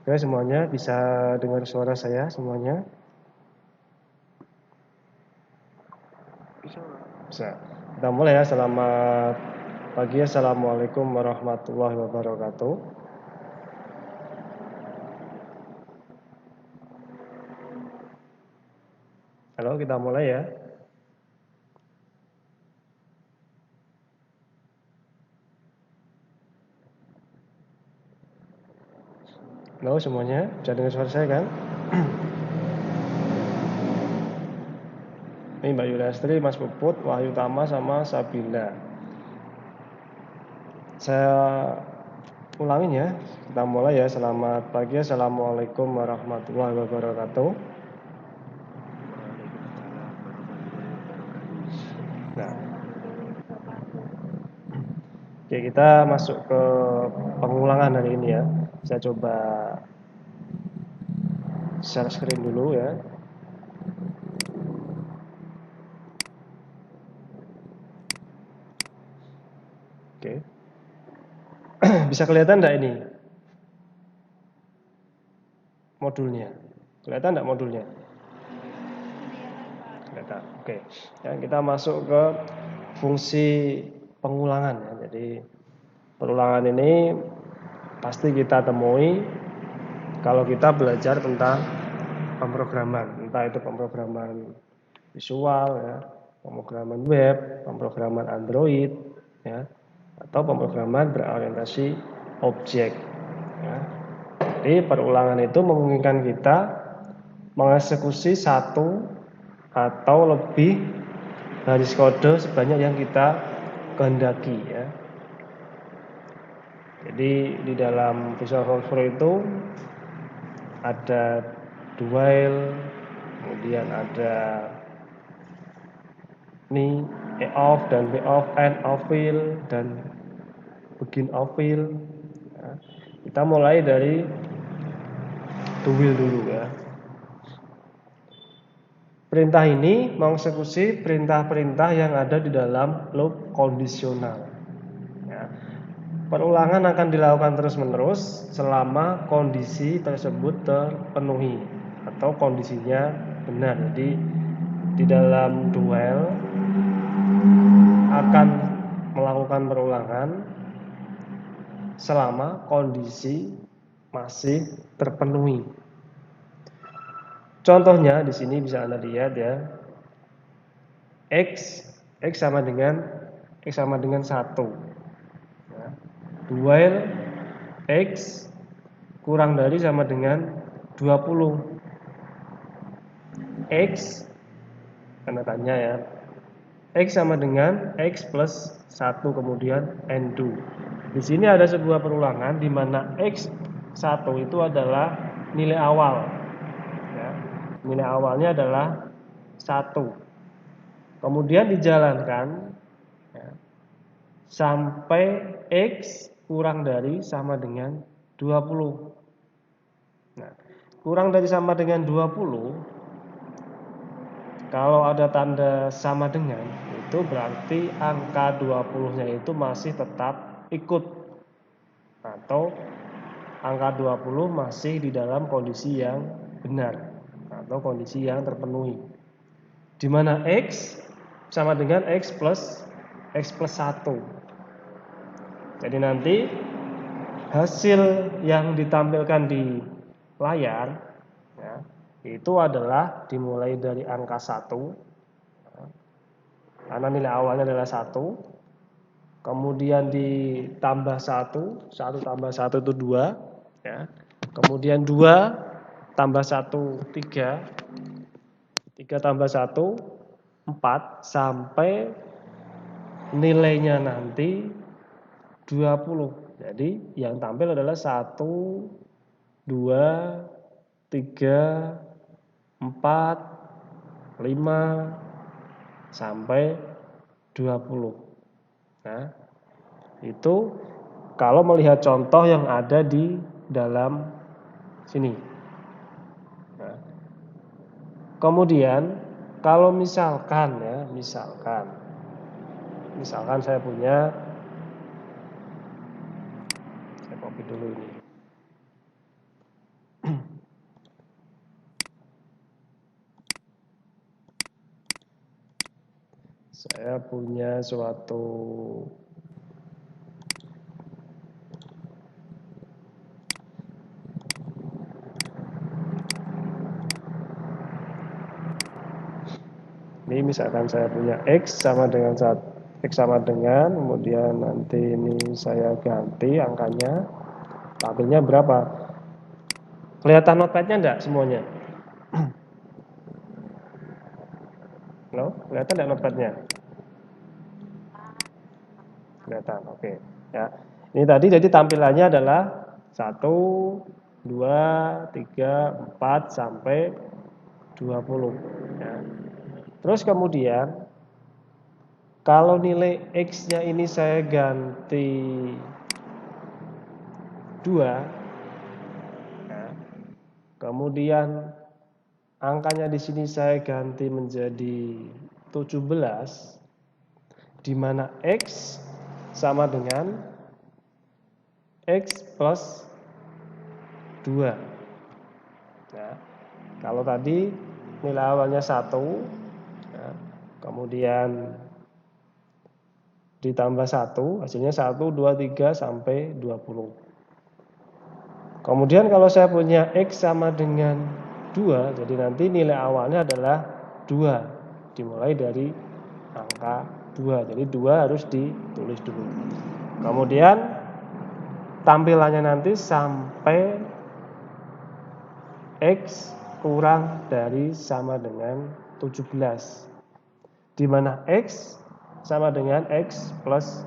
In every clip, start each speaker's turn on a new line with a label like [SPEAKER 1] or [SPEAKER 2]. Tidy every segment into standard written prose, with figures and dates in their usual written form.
[SPEAKER 1] Oke, semuanya bisa dengar suara saya semuanya? Bisa. Kita mulai ya. Selamat pagi. Assalamualaikum warahmatullahi wabarakatuh. Halo, kita mulai ya. Halo semuanya, bisa dengar suara saya kan? Ini Mbak Yulastri, Mas Puput, Wahyu Tama, sama Sabila. Saya ulangin ya. Kita mulai ya. Selamat pagi. Assalamualaikum warahmatullahi wabarakatuh. Nah, oke, kita masuk ke pengulangan hari ini ya. Saya coba share screen dulu ya. Oke. Bisa kelihatan enggak ini modulnya? Kelihatan enggak modulnya? Kelihatan. Oke. Ya, kita masuk ke fungsi pengulangan ya. Jadi perulangan ini pasti kita temui kalau kita belajar tentang pemrograman, entah itu pemrograman visual ya, pemrograman web, pemrograman Android ya, atau pemrograman berorientasi objek ya. Jadi perulangan itu memungkinkan kita mengeksekusi satu atau lebih baris kode sebanyak yang kita kehendaki ya. Jadi di dalam Visual Workflow itu ada do while, kemudian ada ini off dan off, end of while dan begin of while. Ya. Kita mulai dari do while dulu ya. Perintah ini mengeksekusi perintah-perintah yang ada di dalam loop kondisional. Ya. Perulangan akan dilakukan terus-menerus selama kondisi tersebut terpenuhi atau kondisinya benar. Jadi di dalam do while akan melakukan perulangan selama kondisi masih terpenuhi. Contohnya di sini bisa Anda lihat ya. X sama dengan 1. Ya. Do while X kurang dari sama dengan 20. X tanda tanya ya. X sama dengan X plus 1 kemudian N2. Di sini ada sebuah perulangan di mana X1 itu adalah nilai awal. Ya. Nilai awalnya adalah 1. Kemudian dijalankan ya, sampai X kurang dari sama dengan 20. Nah, kurang dari sama dengan 20, kalau ada tanda sama dengan, itu berarti angka 20-nya itu masih tetap ikut. Atau angka 20 masih di dalam kondisi yang benar atau kondisi yang terpenuhi. Di mana X sama dengan X plus 1. Jadi nanti hasil yang ditampilkan di layar ya, itu adalah dimulai dari angka 1 karena nilai awalnya adalah 1, kemudian ditambah 1 tambah 1 itu 2 ya. Kemudian 2 tambah 1 3 tambah 1 4 sampai nilainya nanti 20. Jadi yang tampil adalah 1 2 3 4 5 sampai 20. Nah, itu kalau melihat contoh yang ada di dalam sini. Nah, kemudian kalau misalkan ya, misalkan saya copy dulu ini. Saya punya suatu ini, misalkan saya punya X sama dengan kemudian nanti ini saya ganti angkanya, tampilnya berapa? Kelihatan notepadnya enggak semuanya? No? Kelihatan enggak notepadnya? Kelihatan, oke. Ya. Ini tadi jadi tampilannya adalah 1, 2, 3, 4 sampai 20. Ya. Terus kemudian kalau nilai X-nya ini saya ganti 2, ya. Kemudian angkanya di sini saya ganti menjadi 17, di mana X sama dengan X plus 2. Ya. Kalau tadi nilai awalnya 1, ya, kemudian ditambah 1, hasilnya 1, 2, 3 sampai 20. Kemudian kalau saya punya X sama dengan 2, jadi nanti nilai awalnya adalah 2, dimulai dari angka 2. Jadi 2 harus ditulis dulu. Kemudian tampilannya nanti sampai X kurang dari sama dengan 17, di mana X sama dengan X plus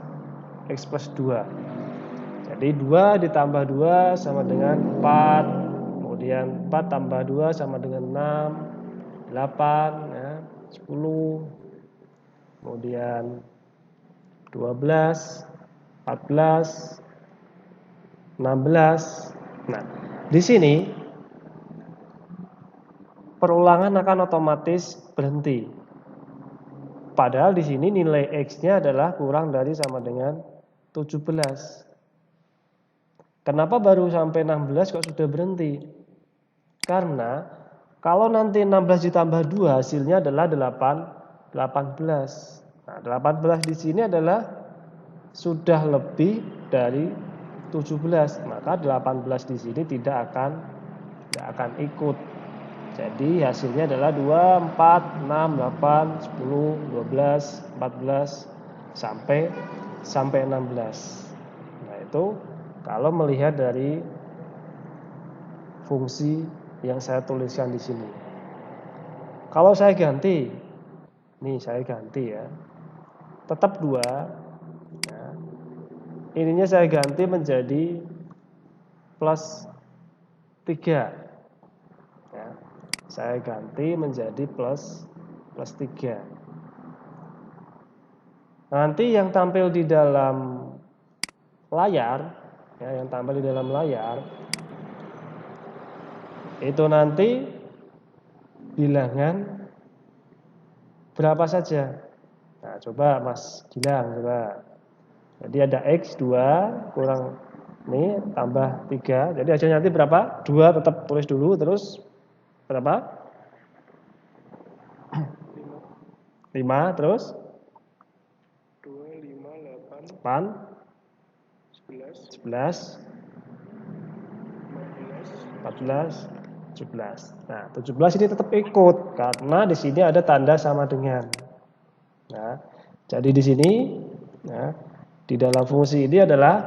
[SPEAKER 1] 2. Jadi 2 ditambah 2 sama dengan 4, kemudian 4 tambah 2 sama dengan 6, 8, ya, 10, kemudian 12, 14, 16. Nah, di sini perulangan akan otomatis berhenti. Padahal di sini nilai X-nya adalah kurang dari sama dengan 17. Kenapa baru sampai 16 kok sudah berhenti? Karena kalau nanti 16 ditambah 2 hasilnya adalah 18. Nah, 18 di sini adalah sudah lebih dari 17. Maka 18 di sini tidak akan ikut. Jadi hasilnya adalah 2, 4, 6, 8, 10, 12, 14 sampai 16. Nah, itu kalau melihat dari fungsi yang saya tuliskan di sini. Kalau saya ganti, nih saya ganti ya, tetap 2. Ya. Ininya saya ganti menjadi plus 3. Ya. Saya ganti menjadi plus 3. Nanti yang tampil di dalam layar, ya, yang tampil di dalam layar itu nanti bilangan berapa saja. Nah, coba Mas Gilang, coba. Jadi ada X 2 kurang ini tambah 3. Jadi hasilnya nanti berapa? 2 tetap tulis dulu, terus berapa? 5, terus
[SPEAKER 2] 2, 5,
[SPEAKER 1] 8,
[SPEAKER 2] 11,
[SPEAKER 1] 14, 17. Nah, 17 ini tetap ikut karena di sini ada tanda sama dengan. Nah, jadi di sini, nah, di dalam fungsi ini adalah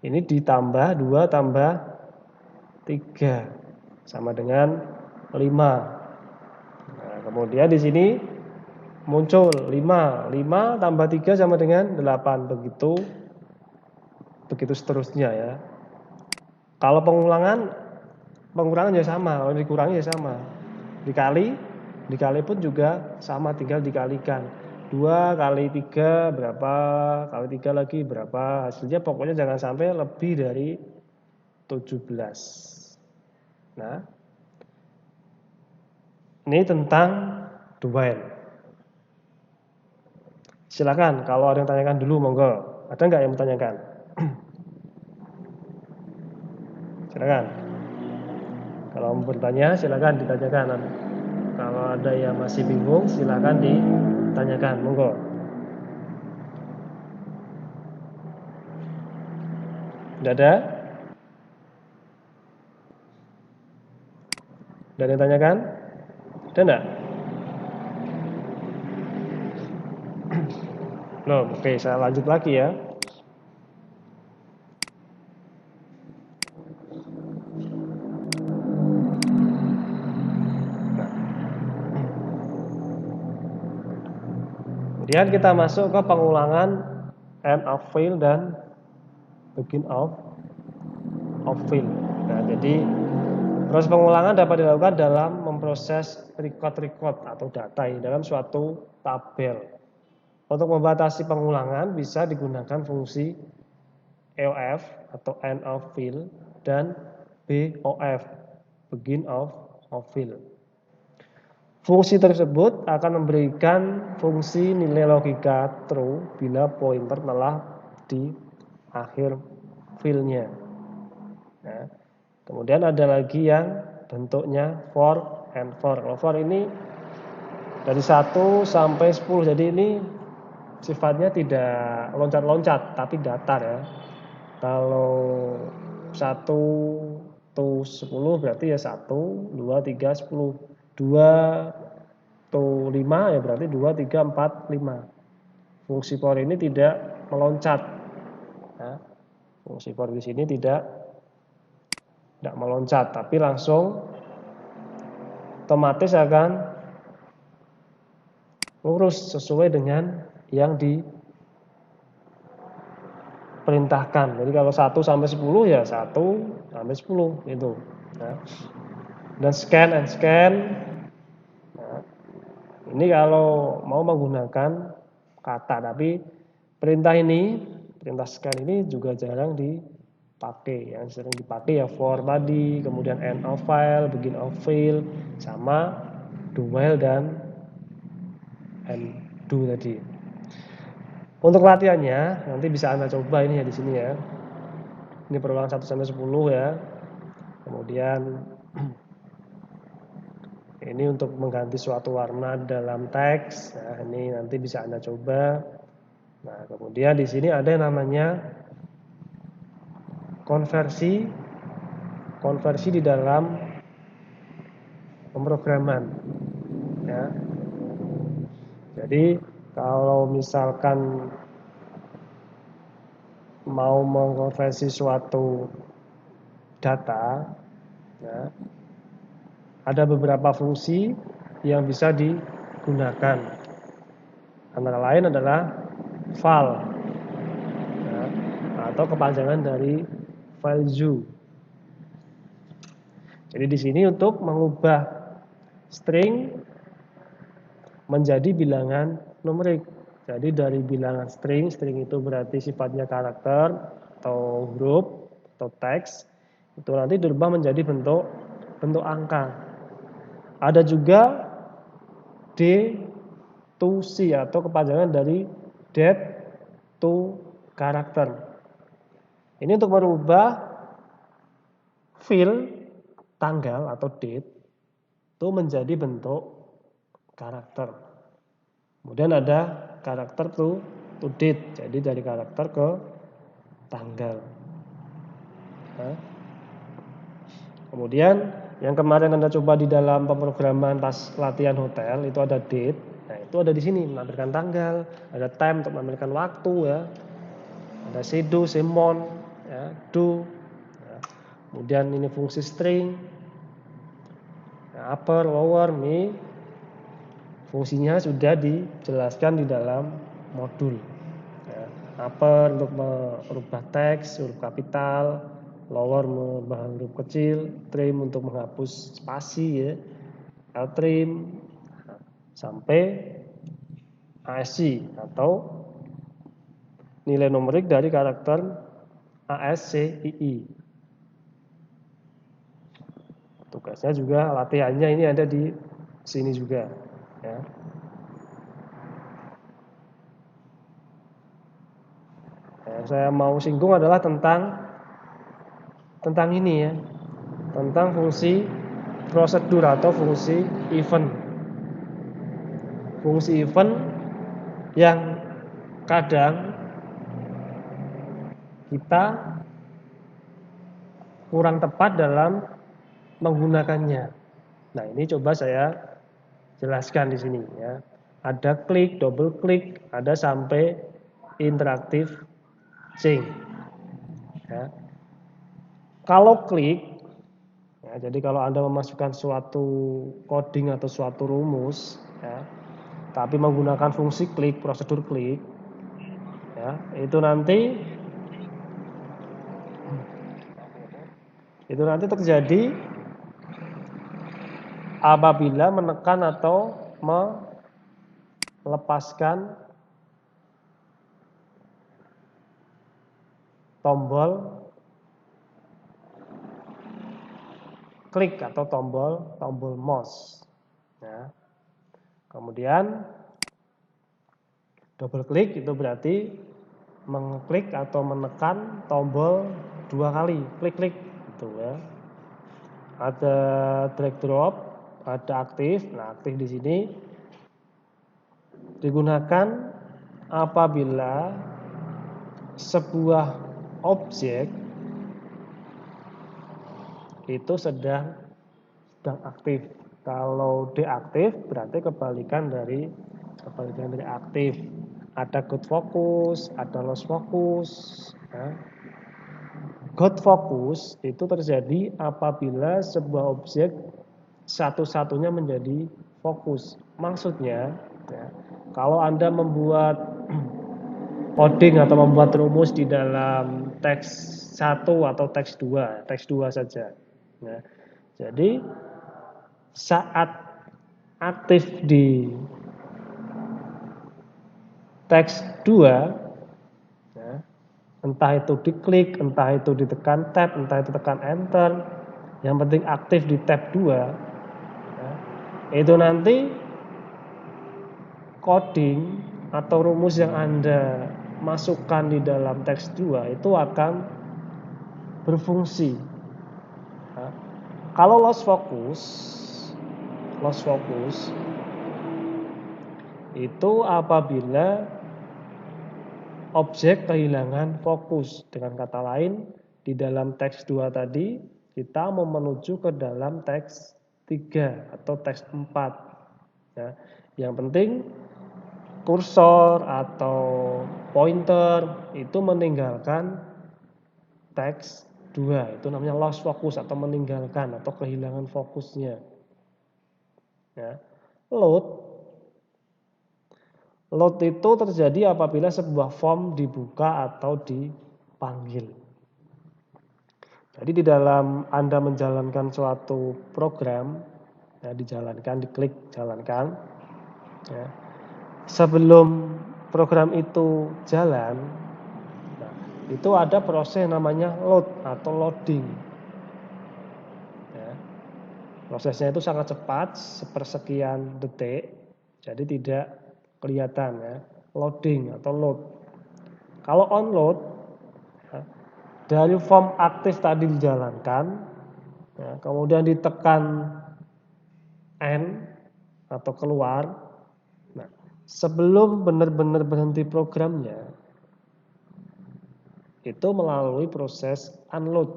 [SPEAKER 1] ini ditambah 2 tambah 3 sama dengan 5. Nah, kemudian di sini muncul 5 tambah 3 sama dengan 8. Begitu seterusnya ya. Kalau pengurangan ya sama, kalau dikurangi ya sama. Dikali pun juga sama, tinggal dikalikan. 2 kali 3 berapa, kali 3 lagi berapa. Hasilnya pokoknya jangan sampai lebih dari 17. Nah, ini tentang dual. Silakan kalau ada yang tanyakan dulu, monggo. Ada nggak yang bertanyakan? Silakan. Kalau mau bertanya, silakan ditanyakan. Kalau ada yang masih bingung, silakan ditanyakan, monggo. Sudah ada? Sudah ada yang tanyakan? Ada enggak? Loh, oke, saya lanjut lagi ya. Kemudian kita masuk ke pengulangan end of fill dan begin of fill. Nah, jadi proses pengulangan dapat dilakukan dalam memproses record atau data dalam suatu tabel. Untuk membatasi pengulangan bisa digunakan fungsi EOF atau end of fill dan BOF, begin of fill. Fungsi tersebut akan memberikan fungsi nilai logika true bila pointer telah di akhir fill-nya. Nah, kemudian ada lagi yang bentuknya for and for. Kalau for ini dari 1 sampai 10. Jadi ini sifatnya tidak loncat-loncat tapi datar ya. Kalau 1 to 10 berarti ya 1, 2, 3, 10. 2 to 5 ya berarti 2, 3, 4, 5. Fungsi for ini tidak meloncat. Nah, fungsi for di sini tidak meloncat, tapi langsung otomatis akan lurus sesuai dengan yang diperintahkan. Jadi kalau 1 sampai 10 ya 1 sampai 10 itu. Nah, dan scan and scan. Nah, ini kalau mau menggunakan kata, tapi perintah scan ini juga jarang dipakai. Yang sering dipakai ya for tadi, kemudian end of file, begin of fill, sama do while dan and do tadi. Untuk latihannya nanti bisa Anda coba ini ya di sini ya. Ini perulangan 1 sampai 10 ya. Kemudian ini untuk mengganti suatu warna dalam teks. Nah, ini nanti bisa Anda coba. Nah, kemudian di sini ada yang namanya konversi di dalam pemrograman. Ya. Jadi kalau misalkan mau mengkonversi suatu data, ya, ada beberapa fungsi yang bisa digunakan. Antara lain adalah val, ya, atau kepanjangan dari value. Jadi di sini untuk mengubah string menjadi bilangan numerik. Jadi dari bilangan string itu berarti sifatnya karakter atau huruf atau teks, itu nanti dirubah menjadi bentuk angka. Ada juga D to C atau kepanjangan dari date to character. Ini untuk merubah fill tanggal atau date itu menjadi bentuk karakter. Kemudian ada karakter to date, jadi dari karakter ke tanggal. Nah, kemudian yang kemarin Anda coba di dalam pemrograman pas latihan hotel itu ada date. Nah, itu ada di sini menampilkan tanggal, ada time untuk menampilkan waktu ya. Ada shadow, semon, ya, do. Ya. Kemudian ini fungsi string. Ya, upper, lower, mid. Fungsinya sudah dijelaskan di dalam modul. Ya, upper untuk merubah teks, huruf kapital, lower merubah huruf kecil, trim untuk menghapus spasi ya, L-trim, sampai ASC atau nilai numerik dari karakter ASCII. Tugasnya juga latihannya ini ada di sini juga ya. Yang saya mau singgung adalah tentang ini ya, tentang fungsi prosedur atau fungsi event. Fungsi event yang kadang kita kurang tepat dalam menggunakannya. Nah, ini coba saya jelaskan di sini ya. Ada klik, double klik, ada sampai interaktif change. Ya. Kalau klik, ya, jadi kalau Anda memasukkan suatu coding atau suatu rumus, ya, tapi menggunakan fungsi klik, prosedur klik, ya, itu nanti terjadi apabila menekan atau melepaskan tombol klik atau tombol mouse. Ya. Kemudian double klik itu berarti mengklik atau menekan tombol 2 kali, klik-klik gitu ya. Ada drag drop, ada aktif. Nah, aktif di sini digunakan apabila sebuah objek itu sedang aktif. Kalau deaktif berarti kebalikan dari aktif. Ada good focus, ada lost focus. Ya. Good focus itu terjadi apabila sebuah objek satu-satunya menjadi fokus. Maksudnya, ya, kalau Anda membuat coding atau membuat rumus di dalam teks 1 atau teks 2 saja. Ya. Jadi saat aktif di teks 2, ya, entah itu diklik, entah itu ditekan tab, entah itu tekan enter, yang penting aktif di tab 2, ya, itu nanti coding atau rumus yang Anda masukkan di dalam teks 2 itu akan berfungsi. Ya. Kalau lost focus itu apabila objek kehilangan fokus. Dengan kata lain, di dalam teks 2 tadi, kita mau menuju ke dalam teks 3 atau teks 4. Ya. Yang penting, kursor atau pointer itu meninggalkan teks 2. Itu namanya lost focus atau meninggalkan atau kehilangan fokusnya. Ya. Load itu terjadi apabila sebuah form dibuka atau dipanggil. Jadi di dalam Anda menjalankan suatu program, ya, dijalankan, diklik jalankan. Ya. Sebelum program itu jalan, nah, itu ada proses namanya load atau loading. Ya. Prosesnya itu sangat cepat, sepersekian detik, jadi tidak kelihatan ya, loading atau load. Kalau onload, ya, dari form aktif tadi dijalankan, ya, kemudian ditekan N atau keluar. Nah, sebelum benar-benar berhenti programnya, itu melalui proses unload.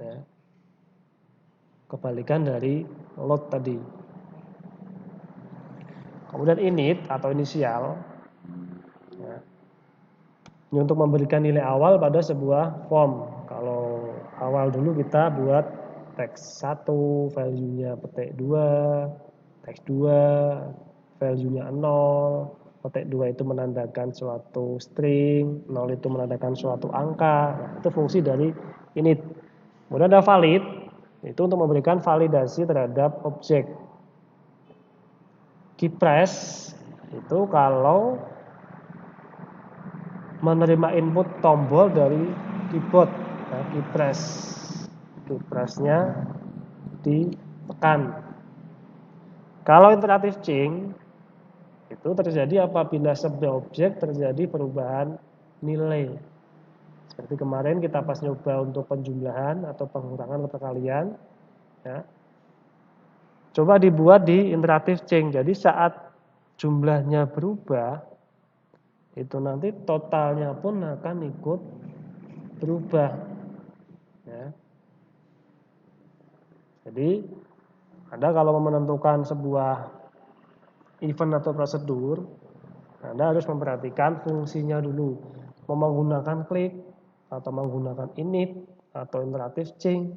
[SPEAKER 1] Ya. Kebalikan dari load tadi. Kemudian init atau inisial, ya, ini untuk memberikan nilai awal pada sebuah form. Kalau awal dulu kita buat teks 1, value-nya petik 2, teks 2, value-nya 0, petik 2 itu menandakan suatu string, 0 itu menandakan suatu angka. Nah, itu fungsi dari init. Kemudian ada valid, itu untuk memberikan validasi terhadap objek. Keypress itu kalau menerima input tombol dari keyboard, nah, keypressnya ditekan. Kalau interaktif change itu terjadi apabila sebuah objek terjadi perubahan nilai. Seperti kemarin kita pas nyoba untuk penjumlahan atau pengurangan atau perkalian, ya. Coba dibuat di interaktif change. Jadi saat jumlahnya berubah, itu nanti totalnya pun akan ikut berubah. Ya. Jadi Anda kalau menentukan sebuah event atau prosedur, Anda harus memperhatikan fungsinya dulu. Mau menggunakan klik, atau menggunakan init, atau interactive change,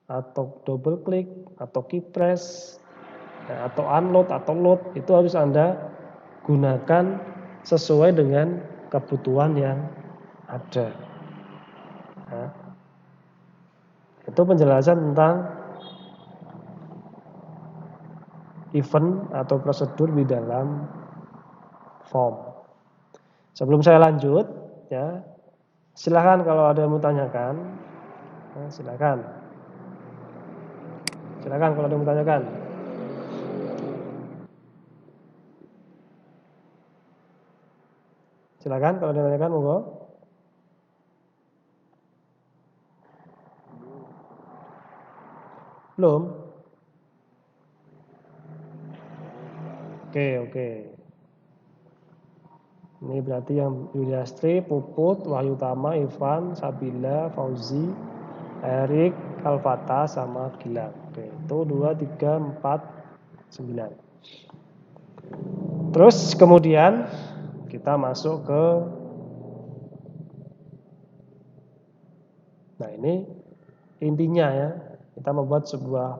[SPEAKER 1] atau double klik, atau key press, atau unload, atau load, itu harus Anda gunakan sesuai dengan kebutuhan yang ada. Nah, itu penjelasan tentang event atau prosedur di dalam form. Sebelum saya lanjut, ya, silakan kalau ada yang mau tanyakan, silakan. Silakan kalau ada yang mau tanyakan. Silakan kalau ada yang tanyakan, monggo. Belum? Oke. Ini berarti yang Yuliastri, Puput, Wahyu Tama, Ivan, Sabila, Fauzi, Erik, Alfata, sama Gilang. Oke, itu 2, 3, 4, 9. Terus kemudian kita masuk ke, nah ini intinya ya, kita membuat sebuah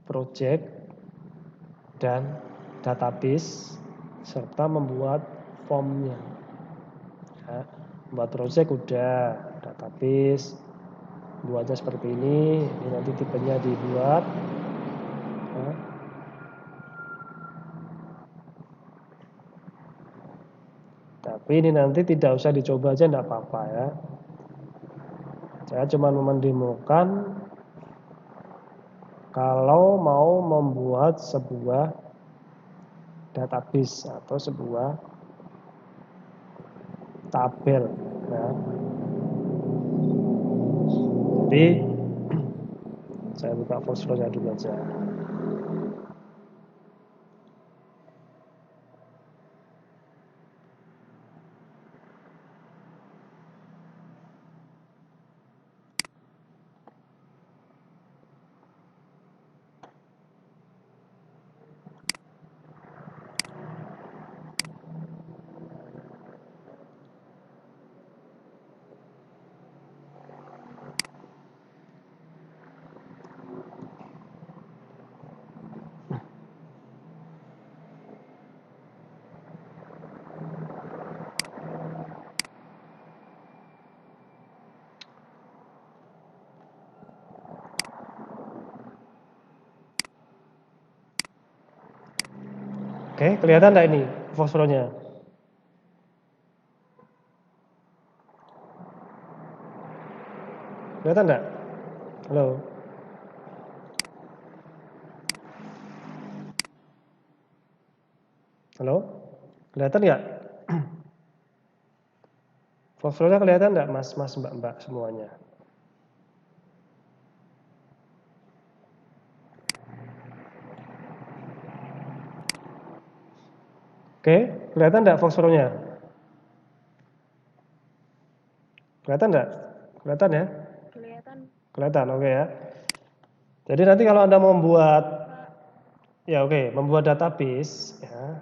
[SPEAKER 1] project dan database serta membuat formnya. Ya, membuat project udah, database buatnya seperti ini nanti tipenya dibuat. Ya. Tapi ini nanti tidak usah dicoba aja, enggak apa-apa ya. Saya cuma mendemokan kalau mau membuat sebuah database atau sebuah tabel ya. Jadi saya buka Force-nya dulu aja. Oke, kelihatan enggak ini fosfornya? Kelihatan enggak? Halo? Halo? Kelihatan enggak? Fosfornya kelihatan enggak, Mas, Mbak semuanya? Oke, kelihatan enggak fosfornya? Kelihatan enggak? Kelihatan ya? Kelihatan, oke ya. Jadi nanti kalau Anda membuat membuat database ya,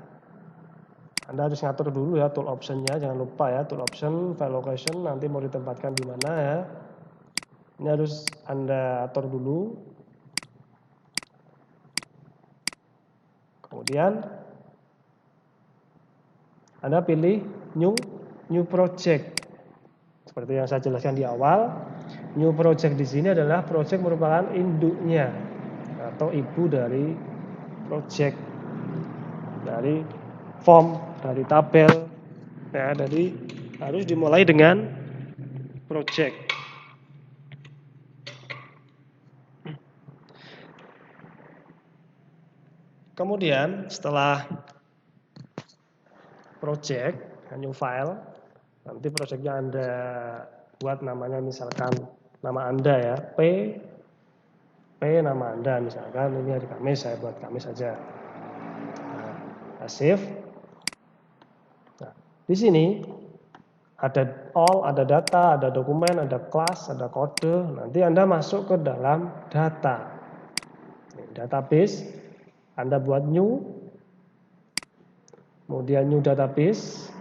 [SPEAKER 1] Anda harus ngatur dulu ya tool option-nya, jangan lupa ya, tool option, file location nanti mau ditempatkan di mana ya. Ini harus Anda atur dulu. Kemudian Anda pilih new project. Seperti yang saya jelaskan di awal, new project di sini adalah project merupakan induknya atau ibu dari project, dari form, dari tabel. Ya, jadi harus dimulai dengan project. Kemudian setelah project, new file, nanti projectnya Anda buat namanya misalkan nama Anda ya, P nama Anda misalkan ini hari Kamis, saya buat Kamis saja. Nah, save. Nah, di sini ada all, ada data, ada dokumen, ada kelas, ada kode. Nanti Anda masuk ke dalam data. database, Anda buat new, kemudian new database.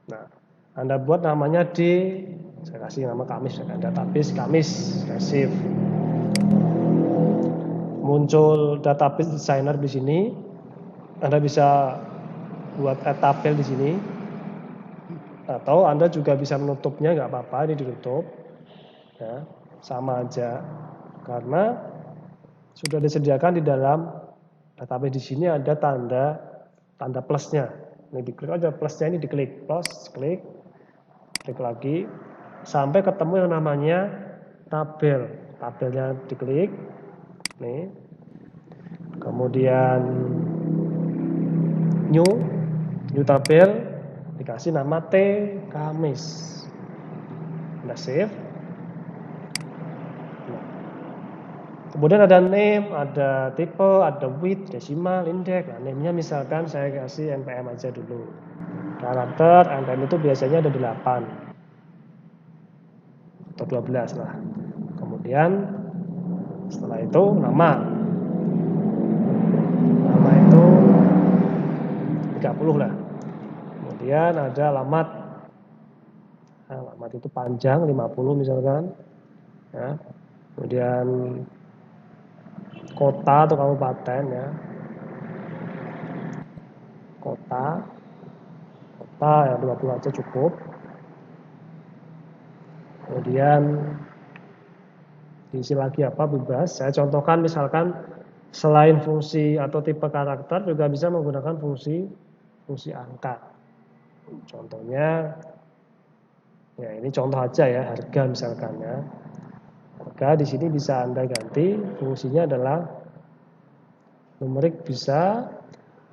[SPEAKER 1] Nah, Anda buat namanya saya kasih nama Kamis, database Kamis, save. Muncul database designer di sini. Anda bisa buat add tabel di sini. Atau Anda juga bisa menutupnya, nggak apa-apa, ini ditutup. Ya, sama aja. Karena sudah disediakan di dalam database di sini ada tanda plusnya. Ini diklik aja plusnya, ini diklik plus, klik lagi sampai ketemu yang namanya tabel. Tabelnya diklik. Nih. Kemudian new tabel dikasih nama T Kamis. Anda save. Nah. Kemudian ada name, ada tipe, ada width, desimal, index. Nah, name-nya misalkan saya kasih npm aja dulu. Karakter npm itu biasanya ada 8 atau 12 lah. Kemudian setelah itu nama itu 30 lah. Kemudian ada alamat. Nah, alamat itu panjang 50 misalkan. Ya. Kemudian kota atau kabupaten ya. Kota ya 20 aja cukup. Kemudian diisi lagi apa bebas. Saya contohkan misalkan selain fungsi atau tipe karakter juga bisa menggunakan fungsi angka. Contohnya ya ini contoh aja ya, harga misalkan ya. Harga di sini bisa Anda ganti, fungsinya adalah numerik bisa,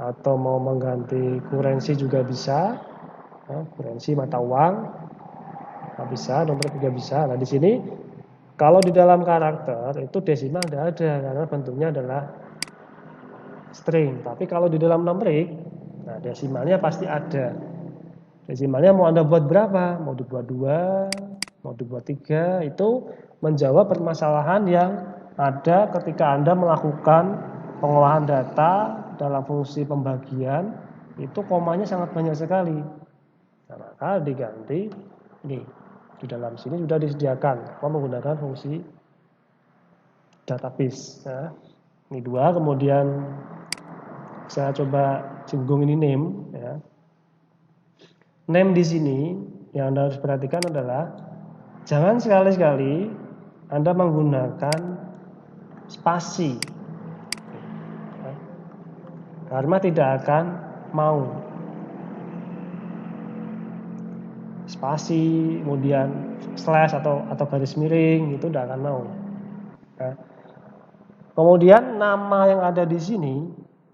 [SPEAKER 1] atau mau mengganti kurensi juga bisa. Ya, kurensi mata uang bisa, numerik juga bisa. Nah, di sini kalau di dalam karakter itu desimal tidak ada karena bentuknya adalah string. Tapi kalau di dalam numerik, nah desimalnya pasti ada. Desimalnya mau Anda buat berapa? Mau dibuat 2, mau dibuat 3, itu menjawab permasalahan yang ada ketika Anda melakukan pengolahan data dalam fungsi pembagian, itu komanya sangat banyak sekali. Nah, maka diganti ini. Di dalam sini sudah disediakan menggunakan fungsi database. Nah, ini 2, kemudian saya coba singgung ini name ya. Name di sini yang Anda harus perhatikan adalah jangan sekali-sekali Anda menggunakan spasi. Karena tidak akan mau. Spasi, kemudian slash atau garis miring itu tidak akan mau. Ya. Kemudian nama yang ada di sini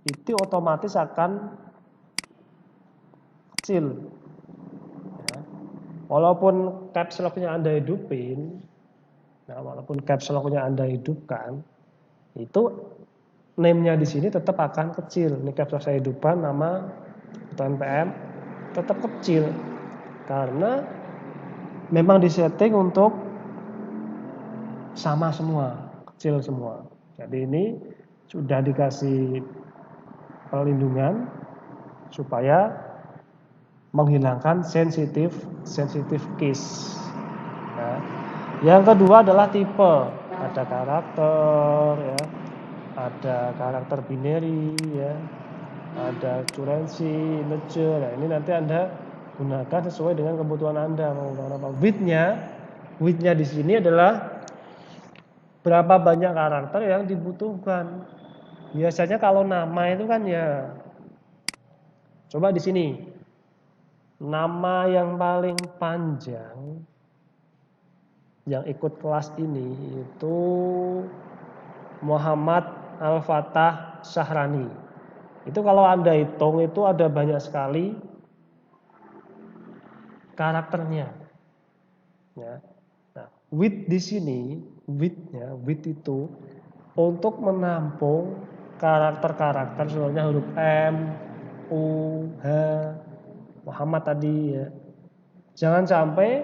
[SPEAKER 1] itu otomatis akan kecil. Ya. Walaupun caps lock-nya Anda hidupin, Anda hidupkan, itu name-nya di sini tetap akan kecil. Ini caps lock saya hidupkan, nama atau npm tetap kecil. Karena memang disetting untuk sama semua, kecil semua. Jadi ini sudah dikasih perlindungan supaya menghilangkan sensitive case. Nah, yang kedua adalah tipe. Ada karakter, ya, ada karakter binary, ya, ada currency, integer. Nah, ini nanti Anda gunakan sesuai dengan kebutuhan Anda. Width-nya di sini adalah berapa banyak karakter yang dibutuhkan. Biasanya kalau nama itu kan ya, coba di sini nama yang paling panjang yang ikut kelas ini itu Muhammad Al-Fatah Syahrani. Itu kalau Anda hitung itu ada banyak sekali karakternya. Ya. Nah, width di sini, width itu untuk menampung karakter-karakter sebenarnya huruf M, U, H, Muhammad tadi ya. Jangan sampai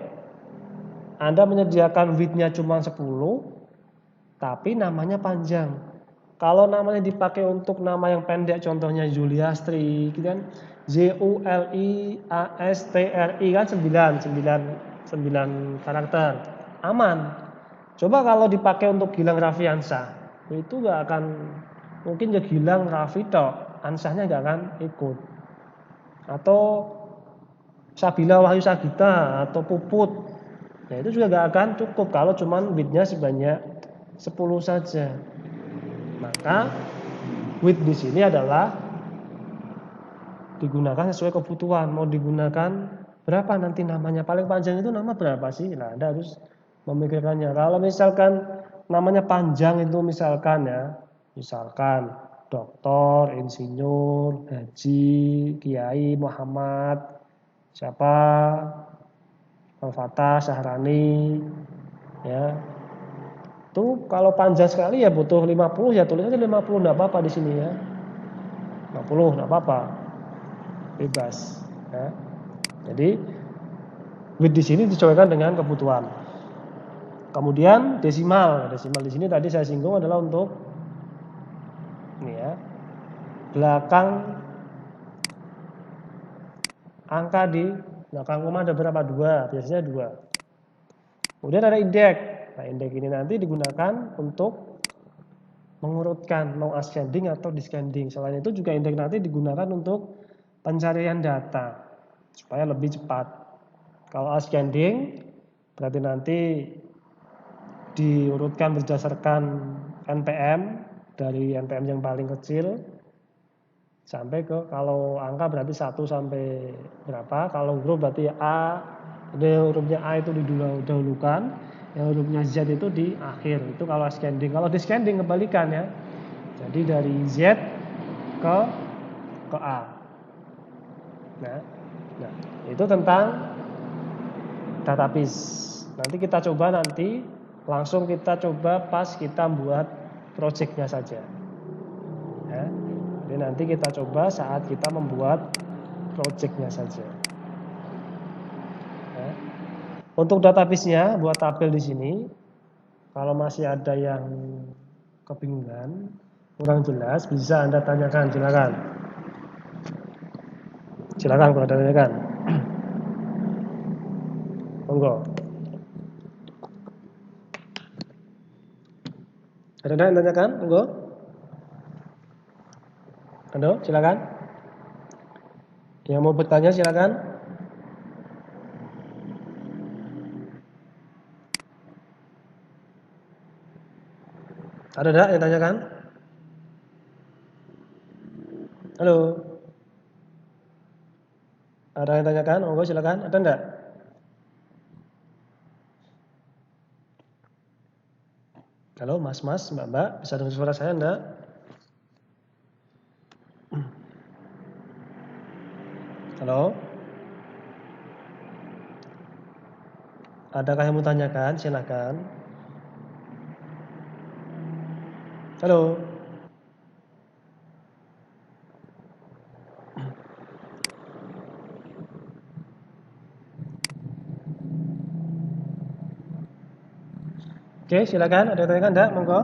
[SPEAKER 1] Anda menyediakan width-nya cuma 10, tapi namanya panjang. Kalau namanya dipakai untuk nama yang pendek, contohnya Juliastri, gitu kan, Juliastri kan 9 karakter, aman. Coba kalau dipakai untuk Gilang Raffiansah, itu nggak akan, mungkin ya Gilang Raffi tok, ansahnya nggak akan ikut. Atau Sabila Wahyu Sagita atau Puput, nah itu juga nggak akan cukup kalau cuman widthnya sebanyak 10 saja. Maka width di sini adalah digunakan sesuai kebutuhan. Mau digunakan berapa nanti namanya, paling panjang itu nama berapa sih? Nah, Anda harus memikirkannya. Kalau misalkan namanya panjang itu misalkan doktor, insinyur, haji, kiai, Muhammad, siapa, Al-Fatah, Syahrani, ya. Itu kalau panjang sekali ya butuh 50, ya tulis aja 50, enggak apa-apa di sini ya. 50 enggak apa-apa. Bebas, ya. Jadi width di sini disesuaikan dengan kebutuhan. Kemudian desimal di sini tadi saya singgung adalah untuk ini ya, belakang angka di belakang koma ada berapa? 2, biasanya 2. Kemudian ada indeks. Nah, indeks ini nanti digunakan untuk mengurutkan mau ascending atau descending. Selain itu juga indeks nanti digunakan untuk pencarian data supaya lebih cepat. Kalau ascending berarti nanti diurutkan berdasarkan NPM, dari NPM yang paling kecil sampai ke, kalau angka berarti 1 sampai berapa, kalau huruf berarti A, hurufnya A itu didahulukan, yang hurufnya Z itu di akhir. Itu kalau ascending. Kalau descending kebalikan ya. Jadi dari Z ke A. Nah, itu tentang database. Nanti kita coba langsung kita coba pas kita buat projectnya saja. Ya. Jadi nanti kita coba saat kita membuat projectnya saja. Ya. Untuk database-nya buat tabel di sini, kalau masih ada yang kebingungan, kurang jelas, bisa Anda tanyakan, silakan. Silakan kalau ada tanyakan. Monggo. Ada yang tanyakan? Monggo. Halo, silakan. Yang mau bertanya silakan. Ada enggak yang tanyakan? Halo. Ada yang tanyakan? Monggo silakan. Ada enggak? Halo, Mas, Mbak, bisa dengar suara saya enggak? Halo? Adakah yang mau tanyakan? Silakan. Halo? Oke, silakan. Ada yang tanyakan enggak? Monggo.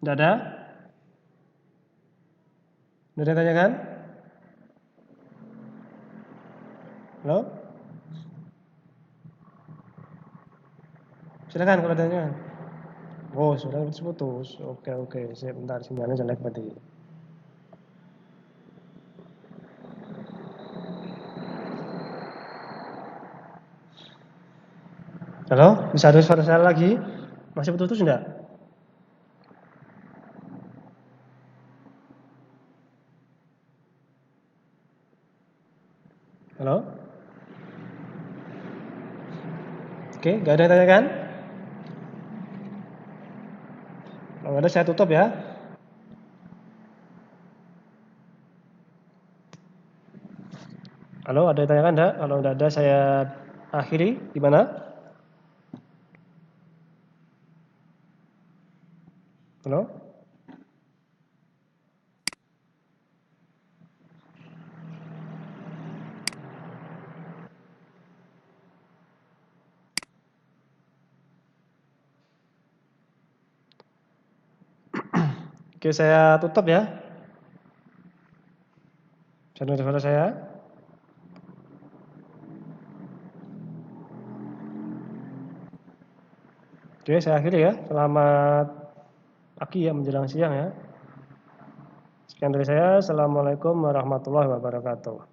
[SPEAKER 1] Enggak ada? Enggak ada yang tanyakan? Halo? Silakan kalau ada yang tanyakan. Oh, sudah putus. Oke. Sebentar, sinyalnya jelek berarti. Halo, bisa ada suara saya lagi? Masih putus enggak? Halo? Oke, enggak ada yang tanyakan? Kalau ada saya tutup ya. Halo, ada yang tanyakan enggak? Kalau enggak ada saya akhiri. Gimana? Halo? Oke, saya tutup ya. Saudara-saudara saya. Oke, saya akhiri ya. Selamat pagi ya, menjelang siang ya. Sekian dari saya. Assalamualaikum warahmatullahi wabarakatuh.